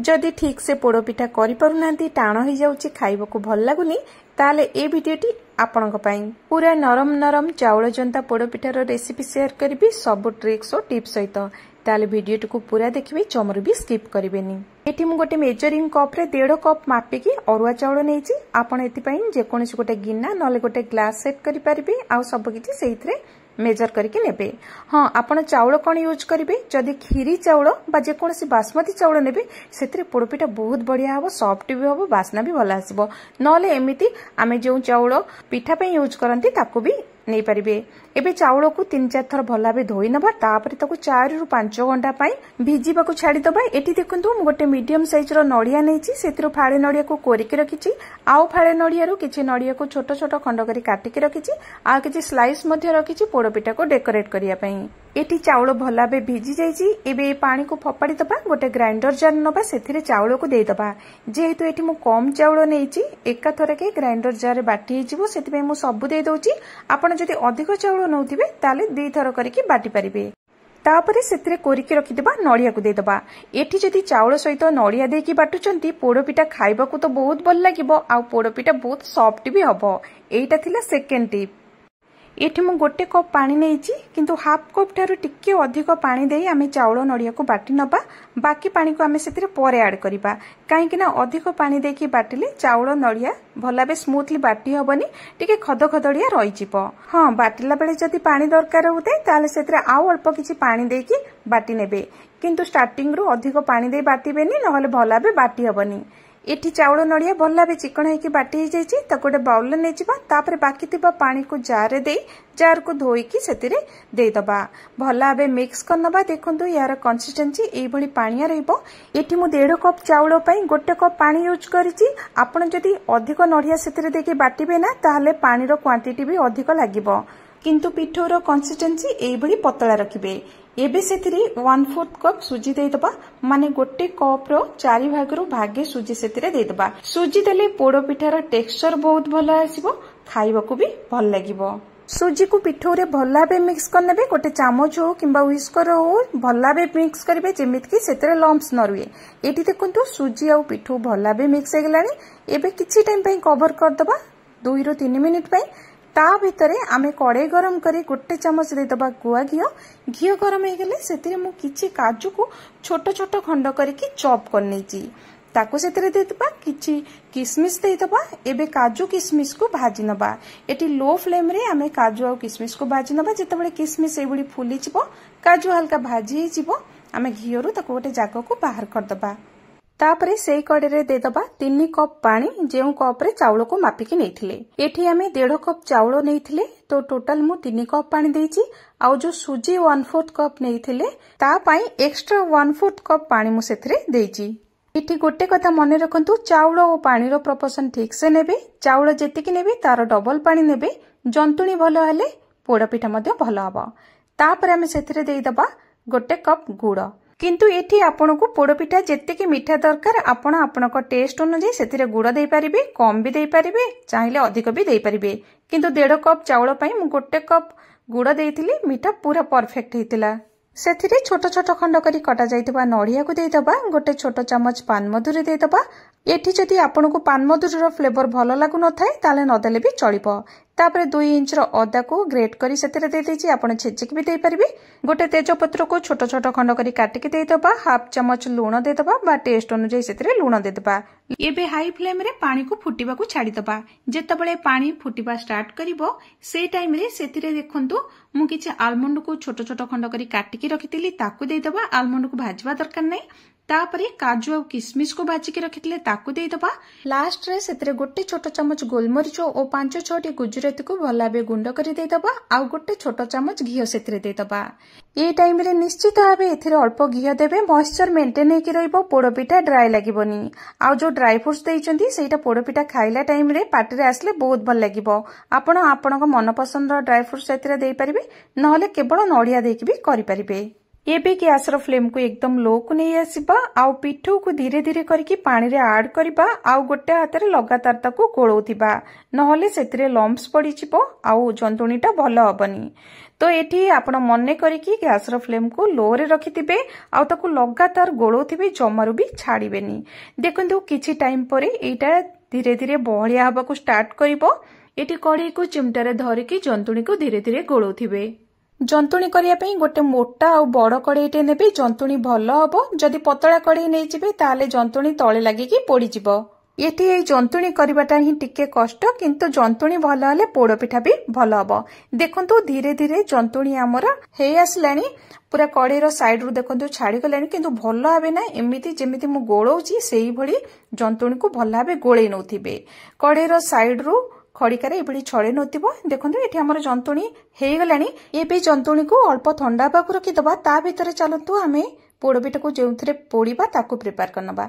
जदि ठीक से पोड़पिठा करिपारुनांती टाण हो जाउची खाइबाकू भल लागुनी ताले ए वीडियोटी आपणक पई पूरा नरम नरम चाउल जंता पोड़पिठार रेसिपी शेयर करिबी सब ट्रिक्स और टिप्स सहित ताले वीडियोटी को पूरा देखिबे चमरु भी स्किप करिवेनी। एठी मु गोटे मेजरिंग कप रे 1.5 कप मापिकी अरुआ चाउल नेइची। आपण एति पई जे कोनसी गोटे गिन्ना नले गोटे ग्लास सेट करि परिबे आ सब किछि सेइथरे मेजर करके नेबे। हाँ आपण चाउल कौन यूज करेंगे जदि खीरी चाउल बा जेकोसी बासमती चाउल नेबे से पोड़पिठा बहुत बढ़िया हम सॉफ्ट भी हम बास्ना भी भल आसब। नले एमती आम जो चाउल पिठा पे यूज करती ताकू भी नहीं पारे। एबे चाउल को 3-4 थर भल भाव धोई नबा तापर ताकू 4 ରୁ 5 घंटा भिजिबा को छाड़ी दबा। एटी देखंतु मु गोटे मीडियम साइज रो नड़िया नेछि सेतिरो फाळे नड़िया को कोरिके रखिछि। आउ फाळे नड़िया रो किछि नड़िया को छोट छोट खंड करी काटिके रखिछि। आ किछि स्लाइस मध्ये रखिछि पोड़पिठा को डेकोरेट करिया पई। एटी चाउल भल भाव भिजी जाइछि। एबे पानी को फपाड़ी दबा गोटे ग्राइंडर जार नबा सेथिरे चाउल को देई दबा। जेहेतु एटी मु कम चाउल नेछि एका थरे के ग्राइंडर जार बाटी हिजिबो सेति पई मु सब देई दोछि। आपण जदि अधिक चाउल नउथिबे ताले 2 थर करिकि बाटी परिबे। तापरे सेतिरे कोरिके रखिदेबा नड़िया को देदबा। एठी जदि चाउल सहित नड़िया देकी बाटुचंती पोड़पिठा खाइबाकू तो बहुत भल लागिबो आ पोड़पिठा बहुत सॉफ्ट भी हबो। एटा थिला सेकेंड टिप। एठी मु गोटे कप पानी नेइची किंतु हाफ कप ठारू टिके अधिक पानी देई आमे चाउल नड़िया को बाटी नबा। बाकी पानी को आमे सेतिरे परे ऐड करिबा काहेकि ना अधिक पानी देकी बाटिले चाउल नड़िया भलाबे स्मूथली बाटी हबनी टिके खद खदड़िया रही जिवो। हाँ बाटिला बेले जदि पानी दरकार होते ताले सेतिरे आउ अल्प किछि पानी देकी बाटी नेबे किंतु स्टार्टिंग रो अधिक पानी दे बाटिबेनी नहले भलाबे बाटी हबनी। एठी चाउल नड़िया भल भाव चिकन होइकी बाटी हो जाइछि ताको गोटे बाउल ने नेजिबा। तापर बाकी थिबा पानी को जार रे देई जार को धोईकी सेतिरे देई दबा। भल भाव मिक्स करनबा। देखंतु यार कंसिस्टेंसी एई भली पानिया रहइबो। एठी मु 1.5 कप चाउल पई गोटे कप पानी यूज करिछि। आपण जदि अधिक नड़िया सेतिरे देके बाटिबे ना ताहले पानी रो क्वांटिटी भी अधिक लागिबो किंतु पिठोर कंसिस्टेंसी एई भली पतला रखिबे। एबे सेतिरे 1/4 कप सुजी दे दबा माने गोटे कप रो 4 भागरो भागे सुजी सेतिरे दे दबा। सुजी देले पोड़ो पिठार टेक्सचर बहुत भल आसीबो खाइबाकू भी भल लागिबो। सुजी को पिठोरे भल भाबे मिक्स करनेबे। गोटे चामच हो किंबा व्हिस्कर हो भल भाबे मिक्स करिवे जेमिति कि सेतिरे लम्प्स न रुए। एठी देखंतु सुजी आ पिठो भल भाबे मिक्स हे गेलानी। एबे किछि टाइम पई कवर कर दबा 2 ରୁ 3 मिनिट पई। ता भितरे आमे कड़े गरम करी गोटे चामच दे दबा गुआ घियो। घियो गरम हे गेले सेतिरे मु किछि काजू को छोट छोट खंड करिकि चॉप करनेची ताको सेतिरे दे दबा। किछि किशमिश दे दबा। एबे काजू किशमिश को भाजी नबा। एटी लो फ्लेम रे आमे काजू आ किशमिश को भाजी नबा। जेतेबेले किशमिश एबुडी फुली जिवो काजू हल्का भाजी जिवो आमे घियो रु ताको गोटे जागा को बाहर कर दबा। तापरे सेई कड़े रे दे दबा 3 कप पानी जेउ कप रे चाउल को मापिकी नेथिले। एठी आमे 1.5 कप चाउल नेथिले तो टोटल मु 3 कप पानी देइची। आउ जो सुजी 1/4 कप नेथिले ता पई एक्स्ट्रा 1/4 कप पानी मु सेथरे देइची। एठी गोटे कथा मने रखंतु चाउल और पानी रो प्रोपोर्शन ठीक से नेबे। चाउल जेतिकी नेबे तार डबल पानी नेबे। जंतुणी भलो हेले पोड़पिठा मध्ये भलो हबो। तापर आमे सेथरे देई दबा गोटे कप गुड़। किंतु एठी आपन को पोड़पिठा जेतिकी मीठा दरकार आपण आपनक टेस्ट अनुसार सेथिरे गुड़ देई परिबे कम भी देई परिबे चाहिले अधिक भी देई परिबे। किंतु 1.5 कप चाउल पई मु गोटे कप गुड़ देइथिली मीठा पूरा परफेक्ट हेतिला। सेथिरे छोट छोट खंड करी कटा जाइतबा नड़िया को देई दबा। गोटे छोट चामच पान मधुरी देई दबा। एठी जदि आपन को पान मधुरी रो फ्लेवर भलो लागु न थाए ताले न देले भी चलिबो। तापर 2 इंच रो अदा को ग्रेट करी सेतिरे दे देछि। आपण छेचिक भी देई परिबे। गोटे तेजपत्र को छोट छोट खंड करी काटिके देई दबा। हाफ चमच लूण दे दबा बा टेस्ट अनुसार सेतिरे लूण दे दबा। एबे हाई फ्लेम रे पानी को फुटिबा को छाडी दबा। जेतबेले पानी फुटिबा स्टार्ट करिवो से टाइम रे सेतिरे देखंतु मु किछि आलमंड को छोट छोट खंड करी काटिके रखितिली ताकू देई दबा। आलमंड को भाजबा दरकार नै। तापरे काजू और किशमिश को भाजिके रखितिले ताकू देई दबा। लास्ट रे सेतिरे गोटे छोट चमच गोलमरिच और 5-6 गुजराती को भल भाबे गुंड करी देई दबा। आउ गोटे छोट चमच घियो सेतिरे देई दबा। ए टाइम रे निश्चित भाबे एथिरे अल्प घियो देबे। मॉइस्चर मेंटेन हेकि रहइबो पोड़पिठा ड्राई लागिबोनी। आउ जो ड्राई फ्रूट्स देइचंती सेटा पोड़पिठा खाइला टाइम रे पाटी रे आसले बहुत भल लागिबो। आपण आपनक मन पसंद ड्राई फ्रूट्स सेतिरे देई परिबे नहले केवल नड़िया देकी भी करि परिबे। एबे गैस रो फ्लेम को एकदम लो को नहीं आसीबा आउ पिठू को धीरे धीरे करके पानी रे ऐड करबा आउ गोटे हाथ रे लगातार ताको गोळौथिबा नहले सेतिरे लम्प्स पड़ी जिवो आउ जंतुणीटा भलो हबनी। तो एठी आपण मने करिकी गैस रो फ्लेम को लो रे रखिथिबे आउ ताको लगातार गोळौथिबे जमारु भी छाड़ीबेनी। देखंतु किछि टाइम परे एटा धीरे धीरे बहलिया हबा को स्टार्ट करिवो। एठी कढ़ई को चिमटा रे धरिकी जंतुणी को धीरे धीरे गोळौथिबे। जंतुणी करिया पई गोटे मोटा आ बड़ कड़ईटे नेबे जंतुणी भलो हबो। जदि पतला कड़ई नै जिबे ताले जंतुणी तळे लागिकी पोड़ी जिवो। एठी ए जंतुणी करबाटा ही टिके कष्ट किंतु जंतुणी भलो हले पोड़ पिठा भी भलो हबो। देखंतु धीरे धीरे जंतुणी हमर हे आसलानी पूरा कड़ईर साइड रु देखंतु छाड़ी गलानी किंतु भलो भाबे ना एमिति जेमिति मु गोळौची सेही भली जंतुणी को भलो भाबे गोळै नउथिबे। कड़ईर साइड रु खड़िकार ये छड़े नौथिबो। देखंतु एठी हमर जंतुणी हे गलानी। एबे जंतुणी को अल्प ठंडा पाकु रखि दबा। ता भितरे चलंतु आमे पोड़पिठा को जेउथरे पोड़ीबा ताकु प्रिपेयर करनबा।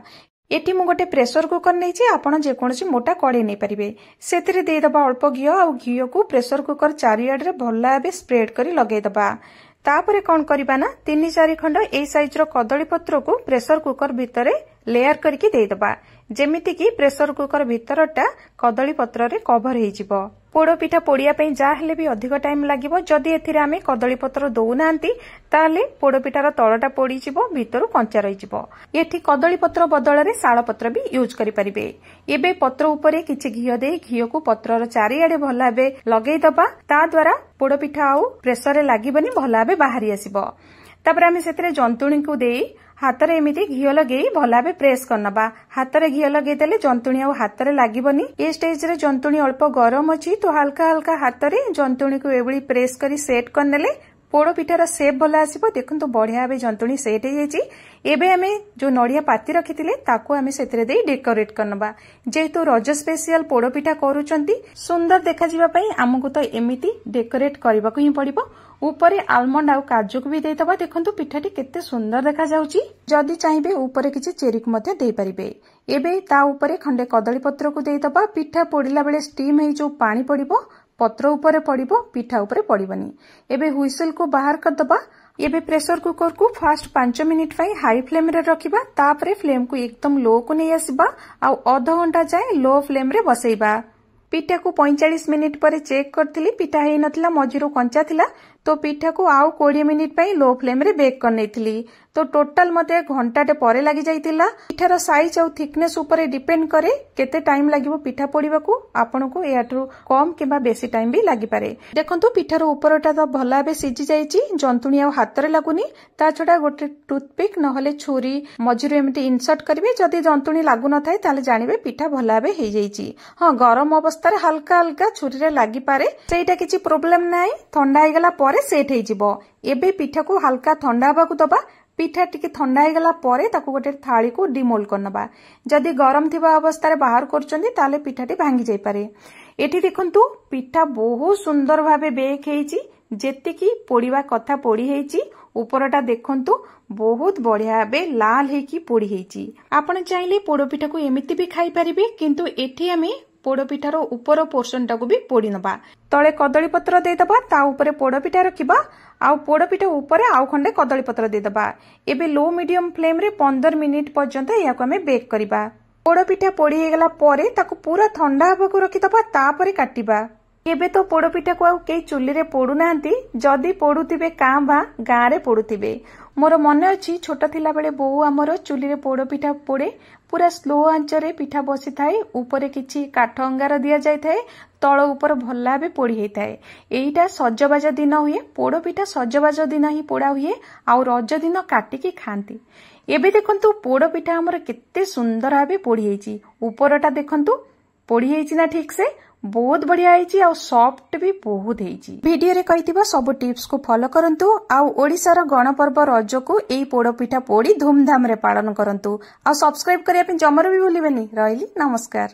एठी मु गोटे प्रेशर कुकर नैछि आपण जे कोनसी मोटा कड़े नै परिबे। सेतिरे देइ दबा अल्प घी आ घी को प्रेशर कुकर चारियाड रे भल्ला भाबे स्प्रेड करी लगै दबा। तापरे कोन करबा ना 3-4 खंड ए साइज रो कदली पत्र को प्रेशर कुकर भितरे लेयर करके देइ दबा जेमिति कि प्रेशर कुकर भितरटा कदली पत्र रे कवर हे जिवो। पोड़ पिठा पोड़िया पई जा हेले भी अधिक टाइम लागिवो। जदि एथिरे आमे कदली पत्र दउ नांती ताले पोड़ पिठार तळटा पोड़ी जिवो भितरु कंचा रहि जिवो। एठी कदली पत्र बदल रे शाल पत्र भी यूज करि परिबे। एबे पत्र ऊपरे किछि घियो दे घियो को पत्रर चारियाडे भला भाबे लगै दबा। ता द्वारा पोड़ पिठा आउ प्रेशर रे लागिबनी भला भाबे बाहरी आसीबो। तापर आमे सेतरे जंतुणी को देई हाथरे एमिति घियो लगेई भला भाबे प्रेस करनबा। हाथरे घियो लगेई देले जंतुणी आउ हाथरे लागिबनी। ए स्टेज रे जंतुणी अल्प गरम अछि तो हल्का हल्का हाथरे जंतुणी को एबळी प्रेस करी सेट करनेले पोड़ पिठार शेप भला आसीबो। देखंतु बढ़िया भाबे जंतुणी सेट हे जायछि। एबे आमे जो नड़िया पाती रखिथिले ताको आमे सेतरे देई डेकोरेट करनबा। जेहेतु रज स्पेशल पोड़ पिठा करूचंती सुंदर देखा जिबा पई हमकु तो एमिति डेकोरेट करबाको ही पड़िबो। ऊपर आलमंड आउ काजू को भी दे दबा। देखंतु पिठाटी केते सुंदर देखा जाउची। जदि चाहिबे ऊपर किछि चेरी को मते देई परिबे। एबे ता ऊपर खंडे कदली पत्र को देई दबा। पिठा पोड़िला बेले स्टीम हे जो पानी पड़िबो पत्र ऊपर पड़िबो पिठा ऊपर पड़िबनी। एबे हुइसल को बाहर कर दबा। एबे प्रेशर कुकर को फास्ट 5 मिनिट पई हाई फ्लेम रे रखिबा। तापरे फ्लेम को एकदम लो को नै आसीबा आ आधा घंटा जाय लो फ्लेम रे बसैबा। पिठा को 45 मिनिट पर चेक करथिली पिठा हे नथिला मझिरो कंचा थिला तो पिठा को आउ 20 मिनिट पई लो फ्लेम रे बेक करनेथिली। तो टोटल मते घंटाटे परे लागि जाइतिला। पिठार साइज और थिकनेस ऊपर डिपेंड करे केते टाइम लागिवो पिठा पोड़ीबाकू। आपनको एयाठू कम किबा बेसी टाइम भी लागि पारे। देखंतु पिठार ऊपरटा तो भला भाबे सिझी जाइछि। जंतुणी आ हातरे लागुनी। ता छडा गोटे टूथपिक नहले छुरी मझिरो एमिति इनसर्ट करिवे। जदि जंतुणी लागु न थाए ताले जानिबे पिठा भला भाबे हे जाइछि। हां गरम अवस्था रे हल्का हल्का छुरी रे लागि पारे सेटा किछि प्रॉब्लम नाही। ठंडा हे गला परे सेट हे जिवो। एबे पिठा को हल्का ठंडा हबाकू दबा। पिठा टिके ठंडा हे गला परे ताको गोटे थाली को डिमोल्ड करनबा। जदि गरम थिबा अवस्था रे बाहर करचंदी ताले पिठाटी भांगी जाई पारे। एठी देखंतु पिठा बहुत सुंदर भाबे बेक हेइची। जेतिकी पोड़ीबा कथा पोड़ी हेइची। ऊपरटा देखंतु बहुत बढ़िया भाबे लाल हेकी पोड़ी हेइची। आपण चाहिले पोड़ पिठा को एमिति भी खाई परिबे किंतु एठी आमे पोड़ पिठार ऊपर पोर्शन टाको भी पोड़ी नबा। तळे कदली पत्र दे दबा। ता ऊपर पोड़ पिठा रखिबा आउ पोड़ पिठा ऊपर आउ खंडे कदली पत्र दे दबा। एबे लो मीडियम फ्लेम रे 15 मिनिट पर्यंत याको हमें बेक करिबा। पोड़ पिठा पोड़ी हे गला परे ताको पूरा ठंडा हबाकू रखि दबा। तापरे काटिबा। एबे तो पोड़ पिठा को आउ के चुली रे पोड़ु नांती। जदि पोड़ुतिबे कांबा गां रे पोड़ुतिबे। मोर मन अछि छोट थिला बेले बो हमर चुली रे पोड़ पिठा पोड़े। पूरा स्लो आंच रे पिठा बसी थाए। ऊपर किछि काठ अंगार दिया जाय थाए। तळ ऊपर भल्ला भाबे पोड़ी हे थाए। एइटा सजबाज दिन हुए। पोड़ पिठा सजबाज दिन ही पोड़ा हुए आउ रज दिन काटिकी खांती। एबे देखंतु पोड़ पिठा हमर केते सुंदर भाबे पोड़ी हेछि। ऊपरटा देखंतु पोड़ी हेछि ना ठीक से बहुत बढ़िया हेछि आ सॉफ्ट भी बहुत हेछि। वीडियो रे कहितिबा सब टिप्स को फॉलो करंतु आ ओडिसा रो गणपर्व रज को एई पोड़ पिठा पोड़ी धूमधाम रे पालन करंतु आ सब्सक्राइब करिया पे जमरो भी भूलिबेनी। रहली नमस्कार।